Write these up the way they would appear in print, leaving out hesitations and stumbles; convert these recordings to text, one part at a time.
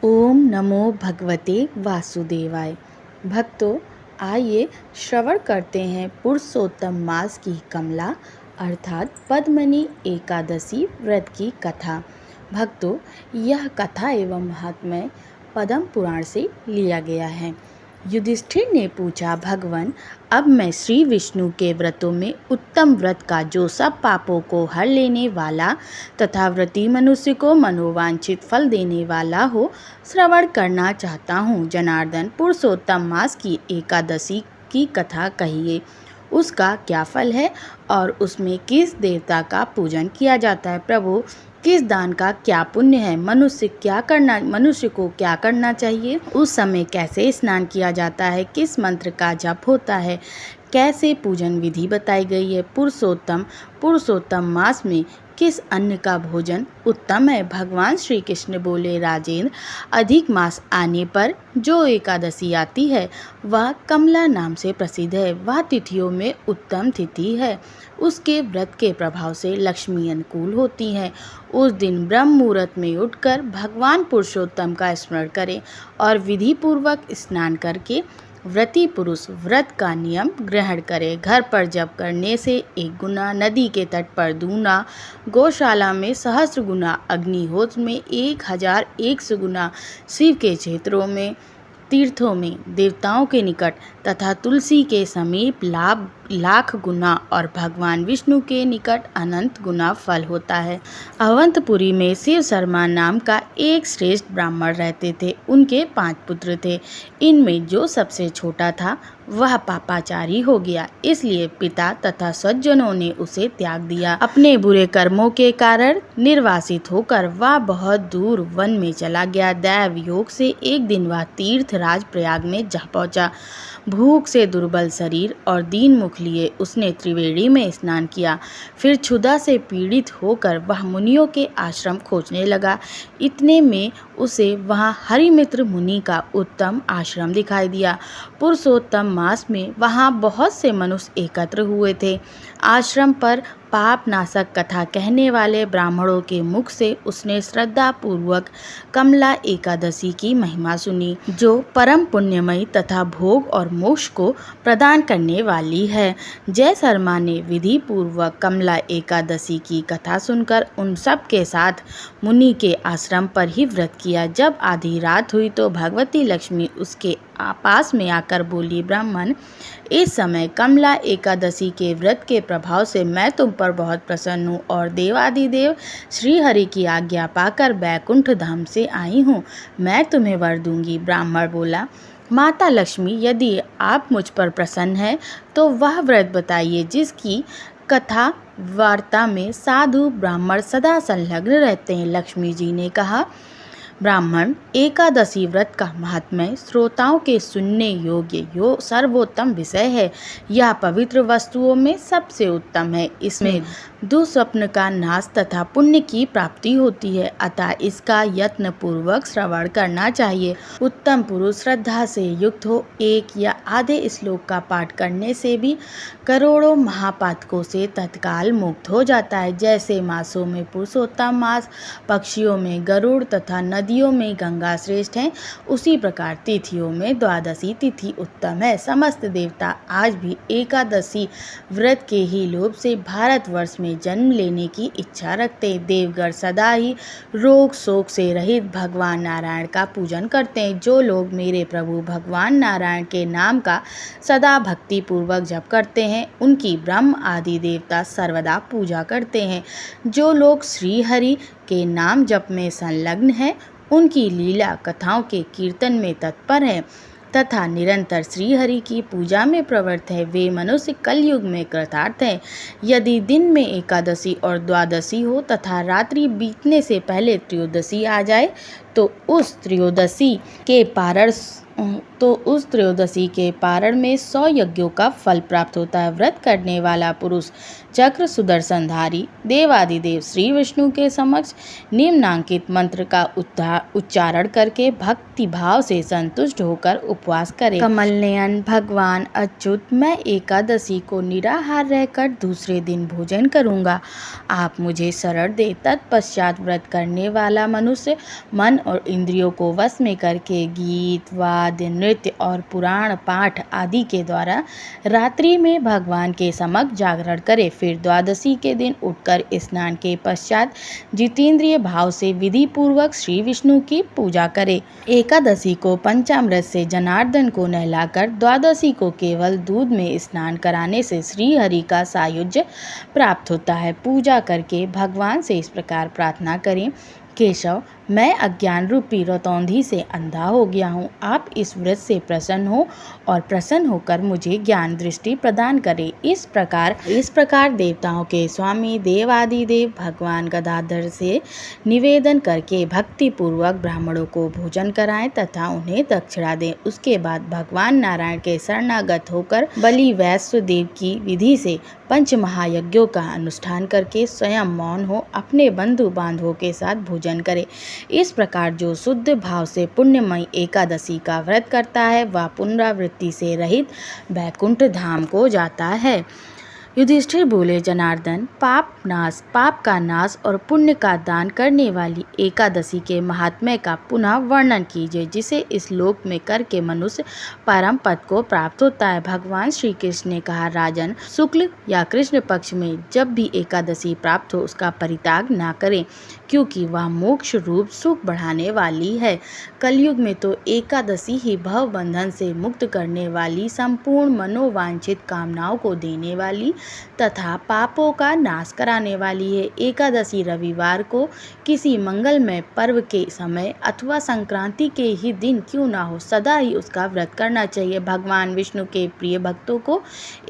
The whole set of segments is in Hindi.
ओम नमो भगवते वासुदेवाय। भक्तों, आइए श्रवण करते हैं पुरुषोत्तम मास की कमला अर्थात पद्मनी एकादशी व्रत की कथा। भक्तों, यह कथा एवं महात्म्य पद्म पुराण से लिया गया है। युधिष्ठिर ने पूछा, भगवान, अब मैं श्री विष्णु के व्रतों में उत्तम व्रत का जो सब पापों को हर लेने वाला तथा व्रती मनुष्य को मनोवांछित फल देने वाला हो, श्रवण करना चाहता हूँ। जनार्दन, पुरुषोत्तम मास की एकादशी की कथा कहिए। उसका क्या फल है और उसमें किस देवता का पूजन किया जाता है? प्रभु, किस दान का क्या पुण्य है? मनुष्य को क्या करना चाहिए? उस समय कैसे स्नान किया जाता है? किस मंत्र का जप होता है? कैसे पूजन विधि बताई गई है? पुरुषोत्तम मास में किस अन्न का भोजन उत्तम है? भगवान श्री कृष्ण बोले, राजेंद्र, अधिक मास आने पर जो एकादशी आती है वह कमला नाम से प्रसिद्ध है। वह तिथियों में उत्तम तिथि है। उसके व्रत के प्रभाव से लक्ष्मी अनुकूल होती है। उस दिन ब्रह्म मुहूर्त में उठकर भगवान पुरुषोत्तम का स्मरण करें और विधि पूर्वक स्नान करके व्रती पुरुष व्रत का नियम ग्रहण करे। घर पर जप करने से 1 गुना, नदी के तट पर दूना, गौशाला में 1000 गुना, अग्निहोत्र में 1100 गुना, शिव के क्षेत्रों में, तीर्थों में, देवताओं के निकट तथा तुलसी के समीप लाख गुना और भगवान विष्णु के निकट अनंत गुना फल होता है। अवंतपुरी में शिव शर्मा नाम का एक श्रेष्ठ ब्राह्मण रहते थे। उनके 5 पुत्र थे। इनमें जो सबसे छोटा था वह पापाचारी हो गया, इसलिए पिता तथा सज्जनों ने उसे त्याग दिया। अपने बुरे कर्मों के कारण निर्वासित होकर वह बहुत दूर वन में चला गया। दैव योग से एक दिन वह तीर्थराज प्रयाग में जा पहुंचा। भूख से दुर्बल शरीर और दीन मुख लिए उसने त्रिवेणी में स्नान किया। फिर क्षुधा से पीड़ित होकर वह मुनियों के आश्रम खोजने लगा। इतने में उसे वहाँ हरिमित्र मुनि का उत्तम आश्रम दिखाई दिया। पुरुषोत्तम मास में वहाँ बहुत से मनुष्य एकत्र हुए थे। आश्रम पर पाप नाशक कथा कहने वाले ब्राह्मणों के मुख से उसने श्रद्धा पूर्वक कमला एकादशी की महिमा सुनी, जो परम पुण्यमयी तथा भोग और मोक्ष को प्रदान करने वाली है। जय शर्मा ने विधि पूर्वक कमला एकादशी की कथा सुनकर उन सब के साथ मुनि के आश्रम पर ही व्रत किया। जब आधी रात हुई तो भगवती लक्ष्मी उसके पास में आकर बोली, ब्राह्मण, इस समय कमला एकादशी के व्रत के प्रभाव से मैं तुम पर बहुत प्रसन्न हूँ और देवादिदेव श्री हरि की आज्ञा पाकर बैकुंठ धाम से आई हूँ। मैं तुम्हें वर दूंगी। ब्राह्मण बोला, माता लक्ष्मी, यदि आप मुझ पर प्रसन्न हैं तो वह व्रत बताइए जिसकी कथा वार्ता में साधु ब्राह्मण सदा संलग्न रहते हैं। लक्ष्मी जी ने कहा, ब्राह्मण, एकादशी व्रत का महात्म्य श्रोताओं के सुनने योग्य सर्वोत्तम विषय है। यह पवित्र वस्तुओं में सबसे उत्तम है। इसमें दुस्वप्न का नाश तथा पुण्य की प्राप्ति होती है, अतः इसका यत्न पूर्वक श्रवण करना चाहिए। उत्तम पुरुष श्रद्धा से युक्त हो, 1 या आधे श्लोक का पाठ करने से भी करोड़ों महापातकों से तत्काल मुक्त हो जाता है। जैसे मासों में पुरुषोत्तम मास, पक्षियों में गरुड़ तथा नदियों में गंगा श्रेष्ठ हैं, उसी प्रकार तिथियों में द्वादशी तिथि उत्तम है। समस्त देवता आज भी एकादशी व्रत के ही लोभ से भारतवर्ष में जन्म लेने की इच्छा रखते। देवगण सदा ही रोग शोक से रहित भगवान नारायण का पूजन करते हैं। जो लोग मेरे प्रभु भगवान नारायण के नाम का सदा भक्ति पूर्वक जप करते हैं, उनकी ब्रह्म आदि देवता सर्वदा पूजा करते हैं। जो लोग श्री हरि के नाम जप में संलग्न हैं, उनकी लीला कथाओं के कीर्तन में तत्पर हैं तथा निरंतर श्री हरि की पूजा में प्रवृत्त है, वे मनुष्य कलयुग में कृतार्थ हैं। यदि दिन में एकादशी और द्वादशी हो तथा रात्रि बीतने से पहले त्रयोदशी आ जाए तो उस त्रयोदशी के पारण तो उस त्रयोदशी के पारण में 100 यज्ञों का फल प्राप्त होता है। व्रत करने वाला पुरुष चक्र सुदर्शनधारी देवादिदेव श्री विष्णु के समक्ष निम्नांकित मंत्र का उच्चारण करके भक्ति भाव से संतुष्ट होकर उपवास करे। कमल नयन भगवान अच्युत, मैं एकादशी को निराहार रहकर दूसरे दिन भोजन करूंगा। आप मुझे शरण दे। तत्पश्चात व्रत करने वाला मनुष्य मन और इंद्रियों को वश में करके गीत वाद्य नृत्य और पुराण पाठ आदि के द्वारा रात्रि में भगवान के समक्ष जागरण करे। फिर द्वादशी के दिन उठकर स्नान के पश्चात जितेंद्रिय भाव से विधि पूर्वक श्री विष्णु की पूजा करे। एकादशी को पंचामृत से जनार्दन को नहलाकर द्वादशी को केवल दूध में स्नान कराने से श्री हरि का सायुज्य प्राप्त होता है। पूजा करके भगवान से इस प्रकार प्रार्थना करें, केशव, मैं अज्ञान रूपी रतौंधी से अंधा हो गया हूँ। आप इस व्रत से प्रसन्न हो और प्रसन्न होकर मुझे ज्ञान दृष्टि प्रदान करें। इस प्रकार देवताओं के स्वामी देवादिदेव भगवान गदाधर से निवेदन करके भक्ति पूर्वक ब्राह्मणों को भोजन कराएं तथा उन्हें दक्षिणा दें। उसके बाद भगवान नारायण के शरणागत होकर बलि वैश्वदेव की विधि से पंच महायज्ञों का अनुष्ठान करके स्वयं मौन हो अपने बंधु बांधवों के साथ भोजन करे। इस प्रकार जो शुद्ध भाव से पुण्यमयी एकादशी का व्रत करता है वह पुनरावृत्ति से रहित वैकुंठ धाम को जाता है। युधिष्ठिर बोले, जनार्दन, पाप का नाश और पुण्य का दान करने वाली एकादशी के महात्म्य का पुनः वर्णन कीजिए, जिसे इस लोक में करके मनुष्य परम पद को प्राप्त होता है। भगवान श्री कृष्ण ने कहा, राजन, शुक्ल या कृष्ण पक्ष में जब भी एकादशी प्राप्त हो उसका परित्याग ना करें, क्योंकि वह मोक्ष रूप सुख बढ़ाने वाली है। कलयुग में तो एकादशी ही भव बंधन से मुक्त करने वाली, संपूर्ण मनोवांछित कामनाओं को देने वाली तथा पापों का नाश कराने वाली है। एकादशी रविवार को किसी मंगलमय पर्व के समय अथवा संक्रांति के ही दिन क्यों ना हो, सदा ही उसका व्रत करना चाहिए। भगवान विष्णु के प्रिय भक्तों को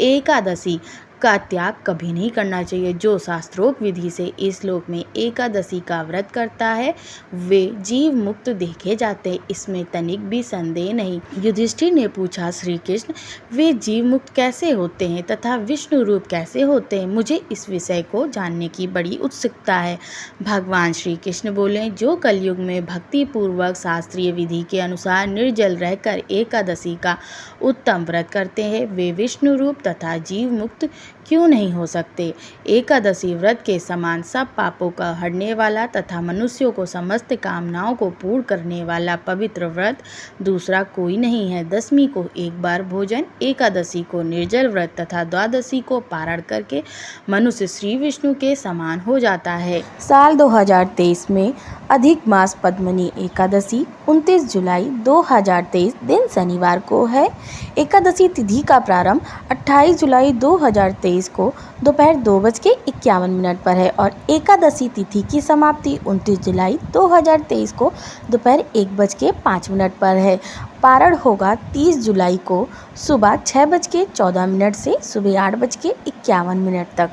एकादशी का त्याग कभी नहीं करना चाहिए। जो शास्त्रोक्त विधि से इस लोक में एकादशी का व्रत करता है वे जीव मुक्त देखे जाते, इसमें तनिक भी संदेह नहीं। युधिष्ठिर ने पूछा, श्री कृष्ण, वे जीव मुक्त कैसे होते हैं तथा विष्णु रूप कैसे होते हैं? मुझे इस विषय को जानने की बड़ी उत्सुकता है। भगवान श्री कृष्ण बोले, जो कलयुग में भक्ति पूर्वक शास्त्रीय विधि के अनुसार निर्जल रहकर एकादशी का उत्तम व्रत करते हैं वे विष्णु रूप तथा जीव मुक्त क्यों नहीं हो सकते? एकादशी व्रत के समान सब पापों का हरने वाला तथा मनुष्यों को समस्त कामनाओं को पूर्ण करने वाला पवित्र व्रत दूसरा कोई नहीं है। दशमी को एक बार भोजन, एकादशी को निर्जल व्रत तथा द्वादशी को पारण करके मनुष्य श्री विष्णु के समान हो जाता है। साल 2023 में अधिक मास पद्मनी एकादशी 29 जुलाई 2023 दिन शनिवार को है। एकादशी तिथि का प्रारंभ 28 जुलाई 2023 को दोपहर 2:51 पर है और एकादशी तिथि की समाप्ति 29 जुलाई 2023 को दोपहर 1:05 पर है। पारण होगा 30 जुलाई को सुबह 6:14 से सुबह 8:51 तक।